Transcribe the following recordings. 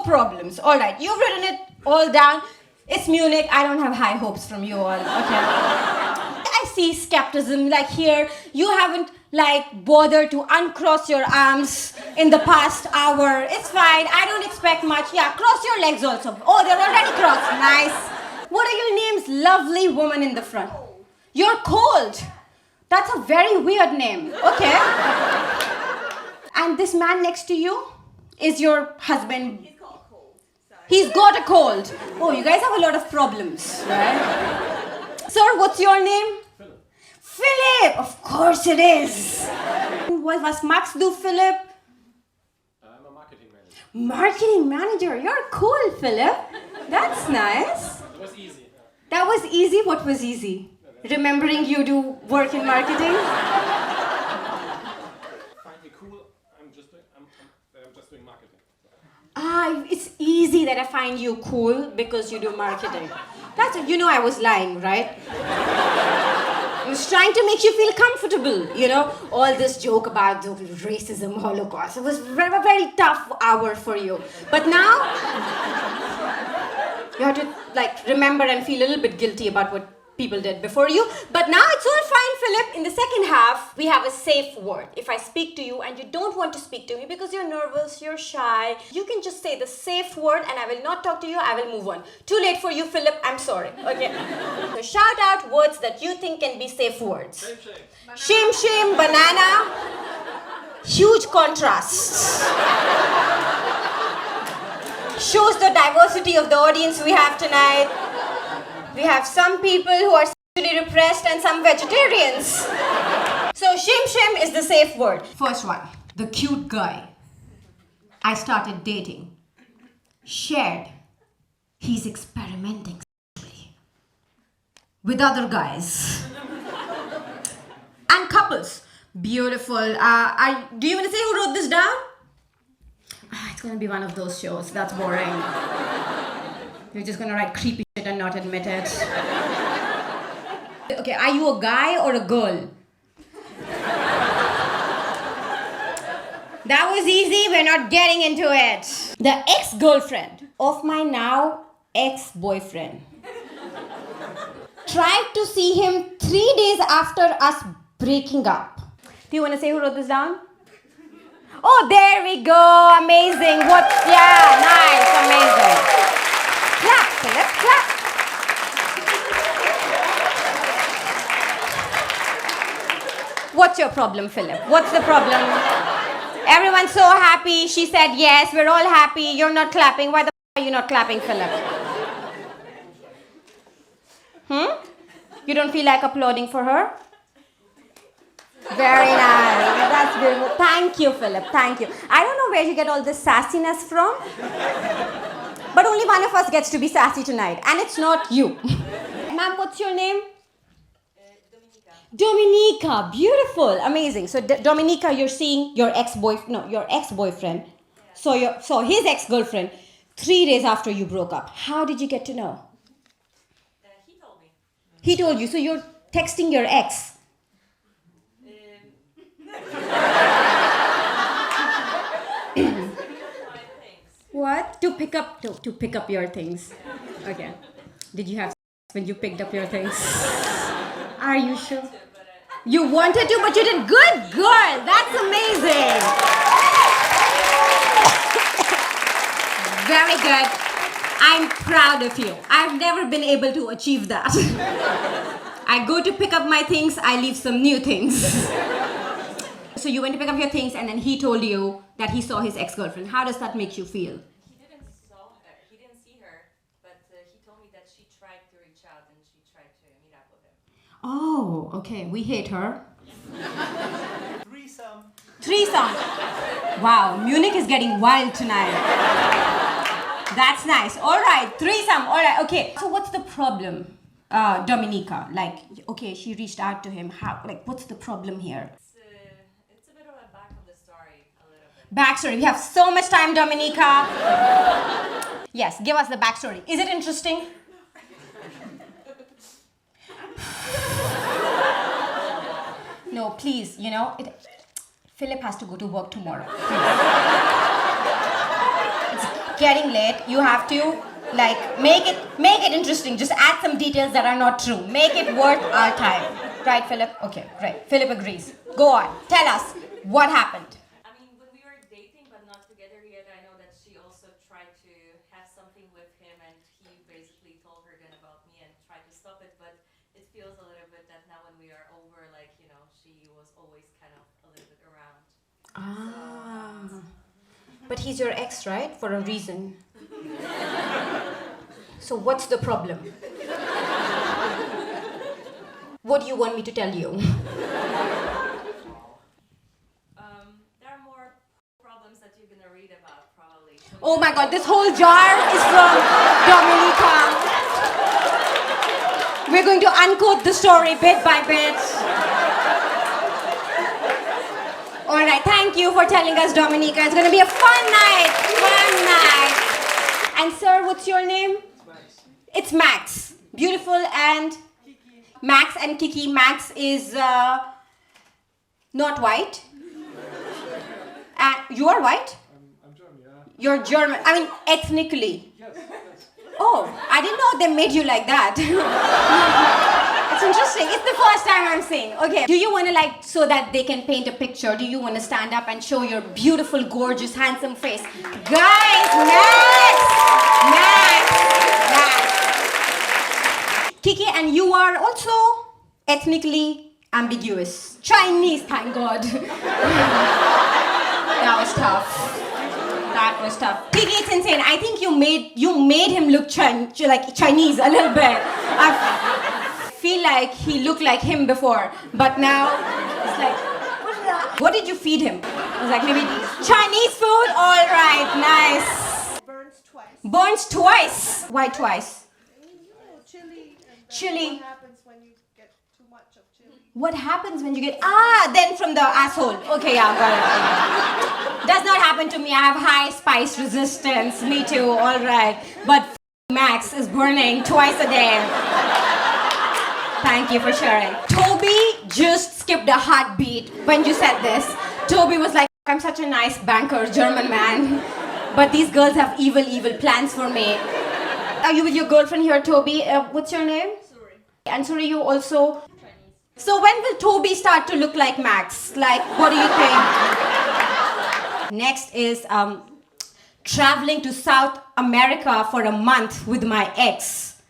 problems. All right, you've written it all down. It's Munich. I don't have high hopes from you all. Okay. I see skepticism. Like here, you haven't like bothered to uncross your arms in the past hour. It's fine. I don't expect much. Yeah, cross your legs also. Oh, they're already crossed. Nice. What are your names? Lovely woman in the front. You're cold. That's a very weird name. Okay. And this man next to you is your husband. He's got a cold. So. He's got a cold. Oh, you guys have a lot of problems, right? Sir, what's your name? Philip. Philip! Of course it is. What was Max do, Philip? I'm a marketing manager. Marketing manager. You're cool, Philip. That's nice. It was easy. That was easy. What was easy? Remembering you do work in marketing? Find me cool. I'm just doing marketing. It's easy that I find you cool because you do marketing. That's it. You know I was lying, right? I was trying to make you feel comfortable, you know? All this joke about the racism, Holocaust. It was a very tough hour for you. But now, you have to like remember and feel a little bit guilty about what people did before you. But now it's all fine, Philip. In the second half, we have a safe word. If I speak to you and you don't want to speak to me because you're nervous, you're shy, you can just say the safe word and I will not talk to you, I will move on. Too late for you, Philip, I'm sorry. Okay. So shout out words that you think can be safe words. Shame, shame. Shame, shame, banana. Huge contrasts. Shows the diversity of the audience we have tonight. We have some people who are sexually repressed and some vegetarians. So shame, shame is the safe word. First one, the cute guy I started dating. Shared. He's experimenting sexually with other guys. And couples. Beautiful. Do you want to say who wrote this down? It's going to be one of those shows. That's boring. You're just going to write creepy shit and not admit it. Okay, are you a guy or a girl? That was easy. We're not getting into it. The ex-girlfriend of my now ex-boyfriend. Tried to see him 3 days after us breaking up. Do you want to say who wrote this down? Oh, there we go. Amazing. Nice. Amazing. Clap, Philip, clap. What's your problem, Philip? What's the problem? Everyone's so happy. She said yes. We're all happy. You're not clapping. Why the are you not clapping, Philip? You don't feel like applauding for her? Very nice. That's beautiful. Thank you, Philip. Thank you. I don't know where you get all this sassiness from. But only one of us gets to be sassy tonight. And it's not you. Ma'am, what's your name? Dominica. Beautiful. Amazing. So, Dominica, you're seeing your ex-boyfriend. Yeah. So his ex-girlfriend 3 days after you broke up. How did you get to know? He told me. He told you. So you're texting your ex. What? To pick up your things. Okay. Did you have sex when you picked up your things? Are you sure? You wanted to, but you did. Good girl. That's amazing. Very good. I'm proud of you. I've never been able to achieve that. I go to pick up my things, I leave some new things. So you went to pick up your things and then he told you that he saw his ex-girlfriend. How does that make you feel? He didn't see her, but he told me that she tried to reach out and she tried to meet up with him. Oh, okay. We hate her. Threesome. Wow, Munich is getting wild tonight. That's nice. All right, threesome. All right, okay. So what's the problem, Dominica? Like, okay, she reached out to him. What's the problem here? It's a bit of a back of the story, a little bit. Backstory. We have so much time, Dominica. Yes, give us the backstory. Is it interesting? No, please, Philip has to go to work tomorrow. getting late, you have to like make it interesting. Just add some details that are not true. Make it worth our time. Right, Philip? Okay, great. Philip agrees. Go on. Tell us what happened. I mean, when we were dating but not together yet, I know that she also tried to have something with him, and he basically told her then about me and tried to stop it. But it feels a little bit that now when we are over, like, you know, she was always kind of a little bit around. But he's your ex, right? For a reason. So what's the problem? What do you want me to tell you? There are more problems that you're gonna read about, probably. Oh my god, this whole jar is from Dominica. We're going to uncode the story bit by bit. Alright, thank you for telling us, Dominica. It's going to be a fun night. Fun night. And sir, what's your name? It's Max. Beautiful and Kiki. Max and Kiki. Max is not white. You are white? I'm German, yeah. You're German. I mean, ethnically. Yes. Oh, I didn't know they made you like that. It's interesting. It's the first time I'm seeing. Okay. Do you want to like, so that they can paint a picture, do you want to stand up and show your beautiful, gorgeous, handsome face? Guys, Max. Kiki, and you are also ethnically ambiguous. Chinese, thank God. That was tough. That was tough. Kiki, it's insane. I think you made him look like Chinese a little bit. I feel like he looked like him before, but now it's like, what's that? What did you feed him? I was like, maybe Chinese food? All right, nice. Burns twice. Burns twice. Why twice? Chili. And Chili. What happens when you get too much of chili? What happens when you get... then from the asshole. Okay, yeah, got it. Does not happen to me. I have high spice resistance. Me too, all right. But Max is burning twice a day. Thank you for sharing. Toby just skipped a heartbeat when you said this. Toby was like, I'm such a nice banker, German man. But these girls have evil, evil plans for me. Are you with your girlfriend here, Toby? What's your name? Suri. And Suri, you also... Chinese. So when will Toby start to look like Max? Like, what do you think? Next is traveling to South America for a month with my ex.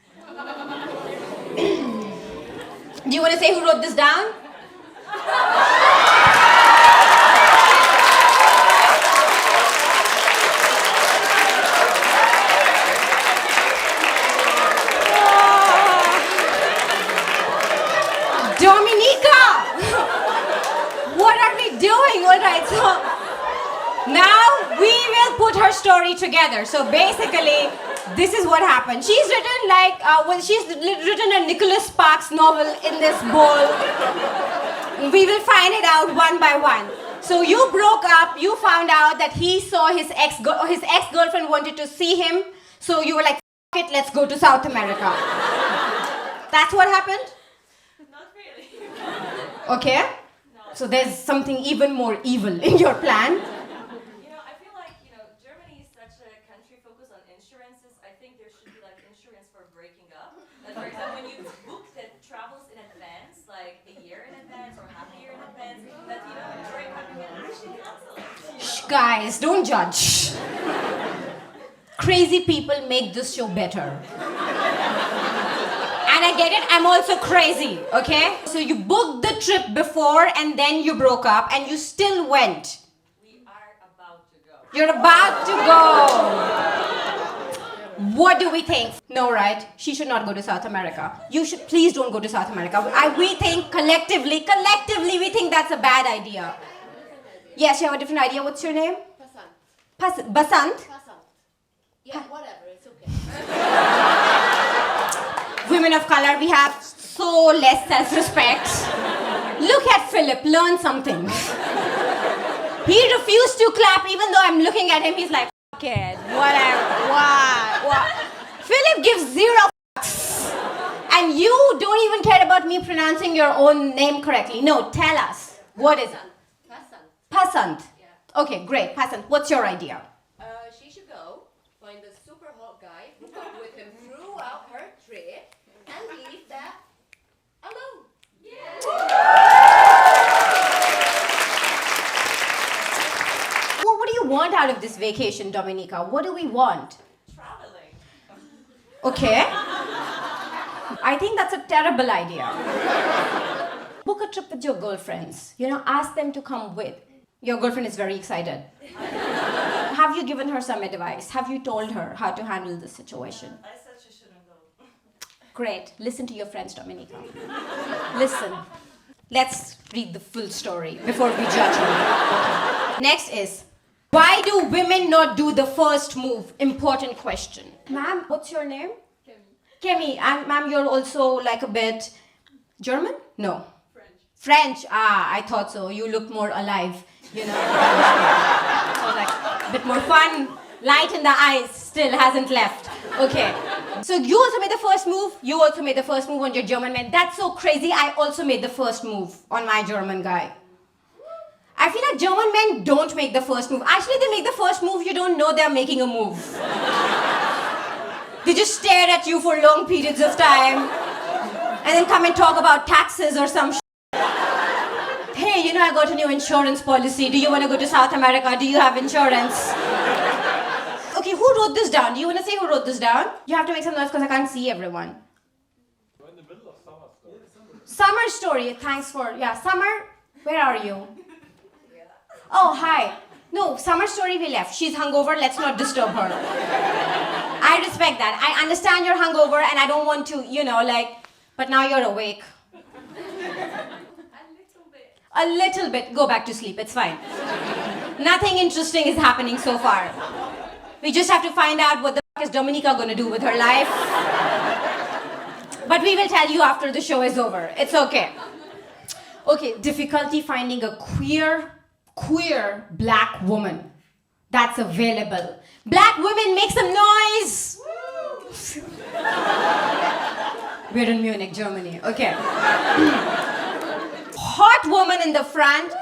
Do you want to say who wrote this down? Dominica! What are we doing? All right, so now we will put her story together. So basically, this is what happened. She's written like, she's written a Nicholas Sparks novel in this bowl. We will find it out one by one. So you broke up, you found out that he saw his ex-girlfriend wanted to see him. So you were like, F it, let's go to South America. That's what happened? Not really. Okay. No. So there's something even more evil in your plan. I feel like, Germany is such a country focused on insurances. I think there should be like insurance for breaking up. That, for example, when you book that travels in advance, like a year in advance or half a year in advance, that, when you break up, you can actually cancel it. Shh, guys, don't judge. Crazy people make this show better. And I get it, I'm also crazy, okay? So you booked the trip before and then you broke up and you still went. We are about to go. You're about to go. What do we think? No, right? She should not go to South America. You should, please don't go to South America. We think collectively, we think that's a bad idea. Yes, you have a different idea. What's your name? Basant. Basant? Basant. Yeah, whatever, it's okay. Women of color, we have so less self-respect. Look at Philip, learn something. He refused to clap even though I'm looking at him. He's like, F it, whatever, what? Philip gives zero fucks. And you don't even care about me pronouncing your own name correctly. No, tell us. What is it? Basant. Pasant. Yeah. Okay, great. Pasant, what's your idea? She should go, but find a super hot guy, hook up with him throughout her trip, and leave that alone. Well, what do you want out of this vacation, Dominica? What do we want? Traveling. Okay. I think that's a terrible idea. Book a trip with your girlfriends. Ask them to come with. Your girlfriend is very excited. Have you given her some advice? Have you told her how to handle the situation? I said she shouldn't go. Great. Listen to your friends, Dominica. Listen. Let's read the full story before we judge her. Next is, why do women not do the first move? Important question. Ma'am, what's your name? Kemi. And ma'am, you're also like a bit German? No. French. Ah, I thought so. You look more alive, So like a bit more fun. Light in the eyes still hasn't left. Okay. So you also made the first move. You also made the first move on your German man. That's so crazy. I also made the first move on my German guy. I feel like German men don't make the first move. Actually, they make the first move. You don't know they're making a move. They just stare at you for long periods of time and then come and talk about taxes or some Hey, I got a new insurance policy. Do you want to go to South America? Do you have insurance? Okay, who wrote this down? Do you want to say who wrote this down? You have to make some noise because I can't see everyone. We're in the middle of summer story. Summer story. Thanks for... Yeah, Summer, where are you? Oh, hi. No, Summer story we left. She's hungover. Let's not disturb her. I respect that. I understand you're hungover and I don't want to, but now you're awake. A little bit. Go back to sleep. It's fine. Nothing interesting is happening so far. We just have to find out what the fuck is Dominica going to do with her life. But we will tell you after the show is over. It's okay. Okay, difficulty finding a queer black woman that's available. Black women, make some noise! We're in Munich, Germany. Okay. Hot woman in the front.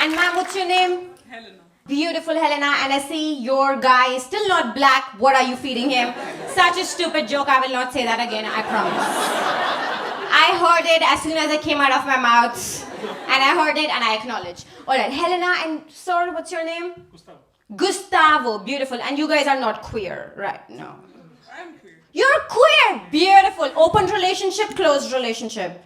And ma'am, what's your name? Helena. Beautiful Helena, and I see your guy is still not black. What are you feeding him? Such a stupid joke. I will not say that again, I promise. I heard it as soon as it came out of my mouth. And I heard it and I acknowledge. Alright, Helena and sir, what's your name? Gustavo. Gustavo, beautiful. And you guys are not queer, right? No. I'm queer. You're queer! Beautiful. Open relationship, closed relationship.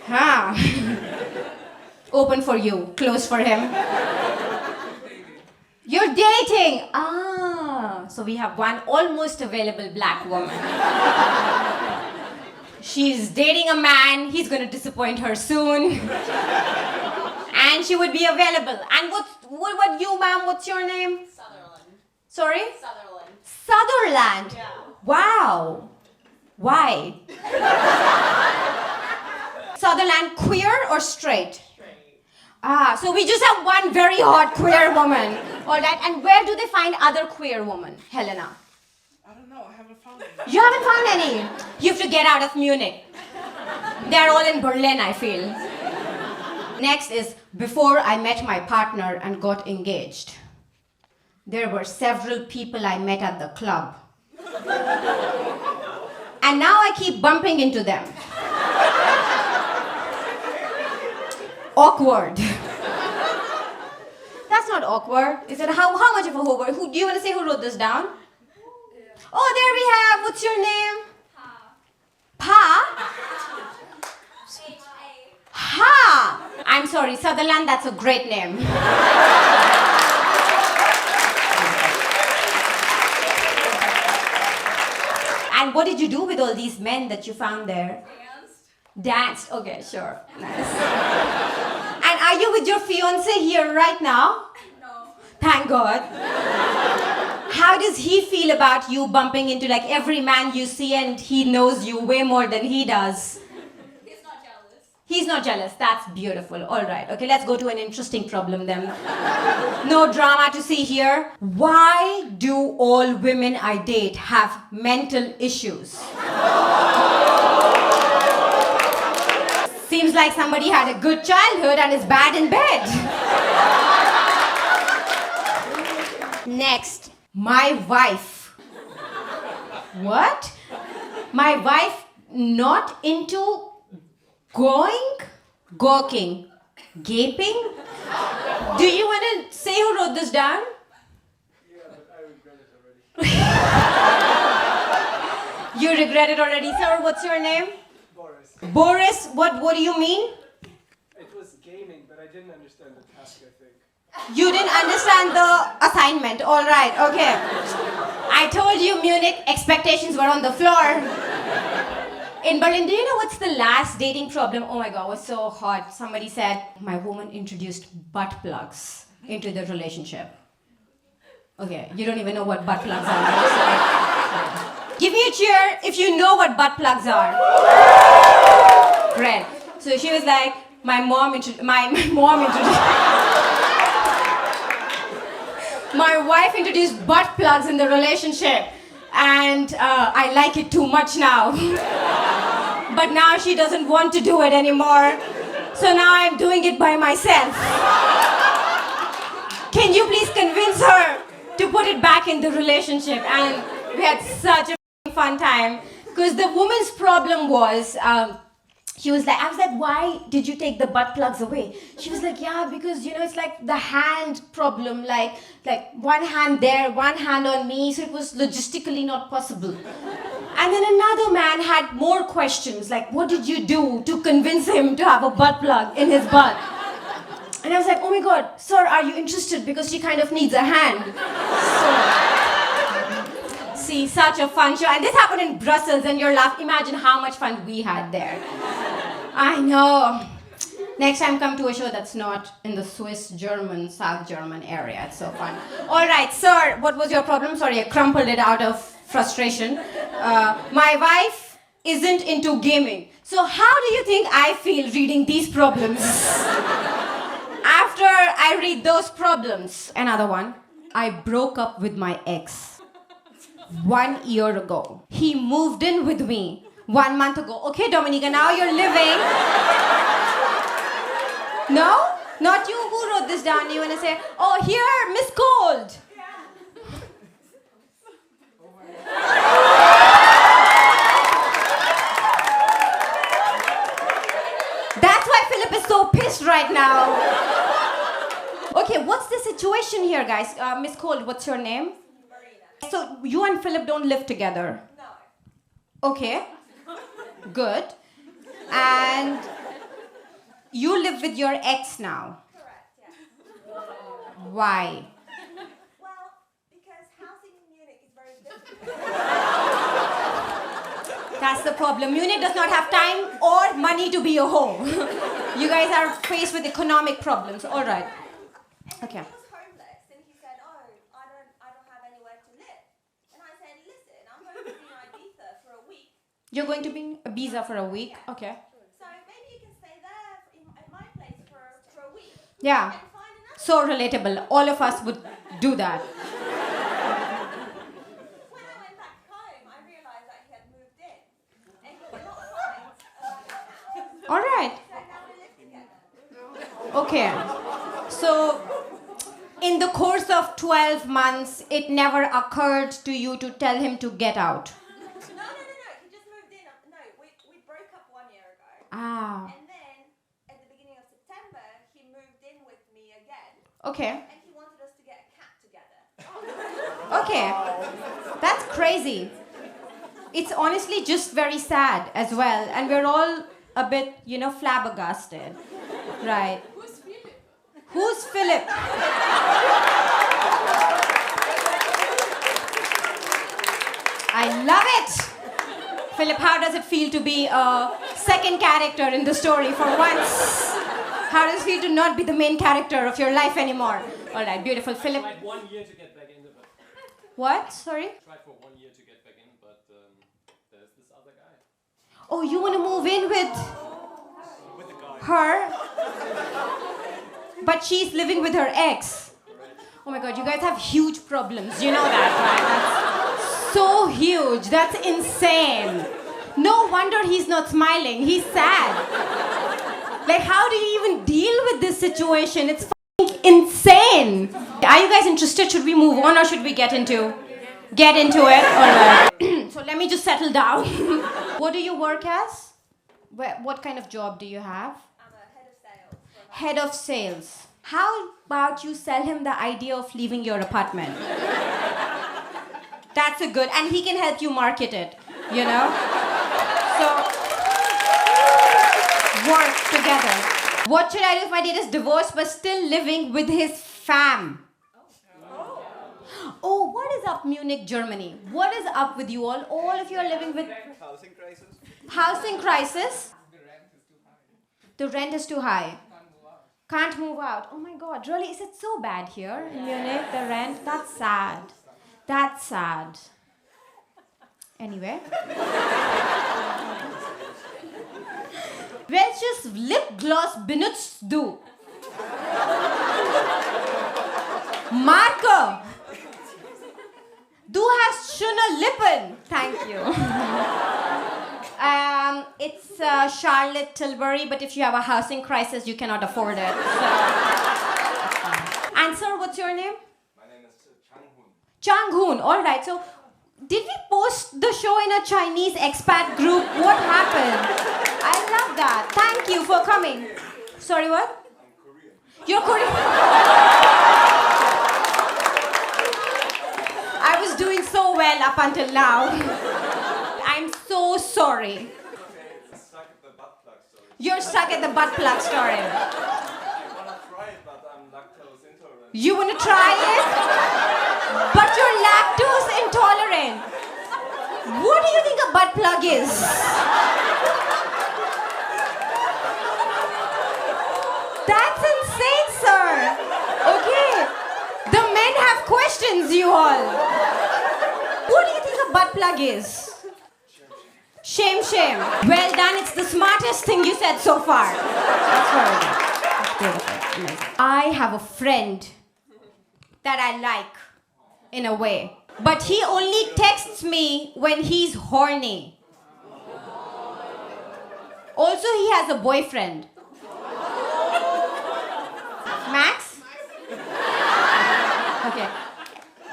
Huh. Open for you, closed for him. You're dating! Ah, so we have one almost available black woman. She's dating a man, he's gonna disappoint her soon. And she would be available. And what you, ma'am, what's your name? Sutherland. Sorry? Sutherland. Sutherland? Yeah. Wow. Why? Sutherland, queer or straight? Straight. Ah, so we just have one very hot queer woman. All right, and where do they find other queer women, Helena? I don't know. I haven't found it. You haven't found any. You have to get out of Munich. They're all in Berlin, I feel. Next is, before I met my partner and got engaged, there were several people I met at the club. And now I keep bumping into them. Awkward. That's not awkward. Is it how much of a awkward? Who do you want to say who wrote this down? Oh, there we have. What's your name? Pa. Ha. I'm sorry, Sutherland. That's a great name. And what did you do with all these men that you found there? Danced. Okay, sure. Nice. And are you with your fiance here right now? No. Thank God. How does he feel about you bumping into like every man you see and he knows you way more than he does? He's not jealous. He's not jealous. That's beautiful. All right. Okay, let's go to an interesting problem then. No drama to see here. Why do all women I date have mental issues? like somebody had a good childhood and is bad in bed. Next, my wife. What? My wife not into gawking, gaping? Do you want to say who wrote this down? Yeah, but I regret it already. You regret it already, sir. What's your name? Boris. Boris, what do you mean? It was gaming, but I didn't understand the task, I think. You didn't understand the assignment. All right, okay. I told you Munich, expectations were on the floor. In Berlin, do you know what's the last dating problem? Oh my God, it was so hot. Somebody said, my woman introduced butt plugs into the relationship. Okay, you don't even know what butt plugs are. So, give me a cheer if you know what butt plugs are. Great. So she was like, my mom introduced... My wife introduced butt plugs in the relationship, and I like it too much now. But now she doesn't want to do it anymore, so now I'm doing it by myself. Can you please convince her to put it back in the relationship? And we had such a fun time, because the woman's problem was, she was like, I was like, why did you take the butt plugs away? She was like, yeah, because, you know, it's like the hand problem, like one hand there, one hand on me, so it was logistically not possible. And then another man had more questions, like, what did you do to convince him to have a butt plug in his butt? And I was like, oh my God, sir, are you interested? Because she kind of needs a hand. So, see, such a fun show. And this happened in Brussels, and you're laughing. Imagine how much fun we had there. I know. Next time, come to a show that's not in the Swiss, German, South German area. It's so fun. All right, sir, what was your problem? Sorry, I crumpled it out of frustration. My wife isn't into gaming. So how do you think I feel reading these problems? After I read those problems, another one. I broke up with my ex 1 year ago. He moved in with me 1 month ago. Okay, Dominica, now you're living. No? Not you? Who wrote this down? You want to say, oh, here, Miss Cold. That's why Philip is so pissed right now. Okay, what's the situation here, guys? Miss Cold, what's your name? Marina. So you and Philip don't live together? No. Okay. Good. And you live with your ex now. Correct, yeah. Why? Well, because housing in Munich is very difficult. That's the problem. Munich does not have time or money to be a home. You guys are faced with economic problems. All right. Okay. He was homeless, and he said, oh, I don't have anywhere to live. And I said, listen, I'm going to be in Ibiza for a week. You're going to be in Ibiza for a week? Yeah. Okay. So maybe you can stay there at my place for a week. Yeah. And find another. So relatable. All of us would do that. When I went back home, I realized that he had moved in. And he did not find another house. All right. So now we live together. Okay. So, in the course of 12 months, it never occurred to you to tell him to get out. No. He just moved in. No, we broke up 1 year ago. Ah. And then, at the beginning of September, he moved in with me again. Okay. And he wanted us to get a cat together. Okay. That's crazy. It's honestly just very sad as well. And we're all a bit, flabbergasted. Right. Who's Philip? I love it. Philip, how does it feel to be a second character in the story for once? How does it feel to not be the main character of your life anymore? All right, beautiful. Philip. Tried 1 year to get back into it. What? Sorry? Tried for 1 year to get back in, but there's this other guy. Oh, you want to move in with With the guy. her? But she's living with her ex. Oh my God, you guys have huge problems. You know that, right? That's so huge. That's insane. No wonder he's not smiling. He's sad. Like, how do you even deal with this situation? It's fucking insane. Are you guys interested? Should we move on or should we get into it? All right. So let me just settle down. What do you work as? What kind of job do you have? I'm a head of sales. Head of sales. How about you sell him the idea of leaving your apartment? That's a good, and he can help you market it, you know? So, work together. What should I do if my date is divorced but still living with his fam? Oh, what is up, Munich, Germany? What is up with you all? All of you are living with... Housing crisis. Housing crisis? The rent is too high. Can't move out. Oh my God, really? Is it so bad here in Munich, the rent? That's sad. That's sad. Anyway. Welches Lipgloss benutzt du? Marke. Du hast schöne Lippen. Thank you. It's Charlotte Tilbury, but if you have a housing crisis, you cannot afford it. So, that's fine. And sir, what's your name? My name is Chang Hoon. All right. So, did we post the show in a Chinese expat group? What happened? I love that. Thank you for coming. Sorry, what? I'm Korean. You're Korean. I was doing so well up until now. I'm so sorry. Okay, stuck at the butt plug story. You're stuck at the butt plug story. I wanna try it, but I'm lactose intolerant. You want to try it? But you're lactose intolerant. What do you think a butt plug is? That's insane, sir. Okay. The men have questions, you all. What do you think a butt plug is? Shame, shame. Well done. It's the smartest thing you said so far. That's very good. That's beautiful. Amazing. I have a friend that I like, in a way. But he only texts me when he's horny. Also, he has a boyfriend. Max? Okay.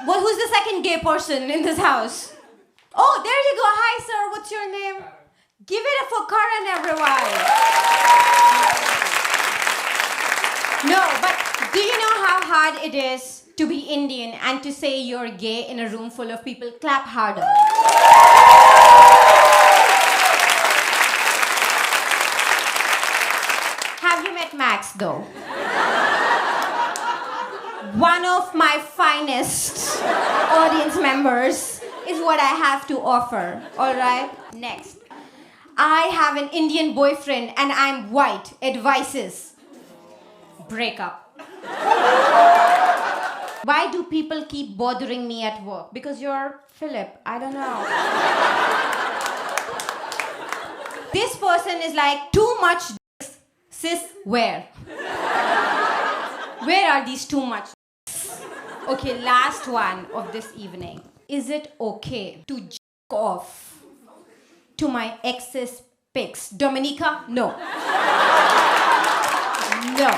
Well, who's the second gay person in this house? Oh, there you go. Hi, sir. What's your name? Give it up for Karan, everyone. No, but do you know how hard it is to be Indian and to say you're gay in a room full of people? Clap harder. Have you met Max, though? One of my finest audience members is what I have to offer, all right? Next. I have an Indian boyfriend and I'm white. Advices. Breakup. Why do people keep bothering me at work? Because you're Philip. I don't know. This person is like, too much dicks. Sis, where? Where are these too much dicks? Okay, last one of this evening. Is it okay to jack off to my ex's pics? Dominica? No. No.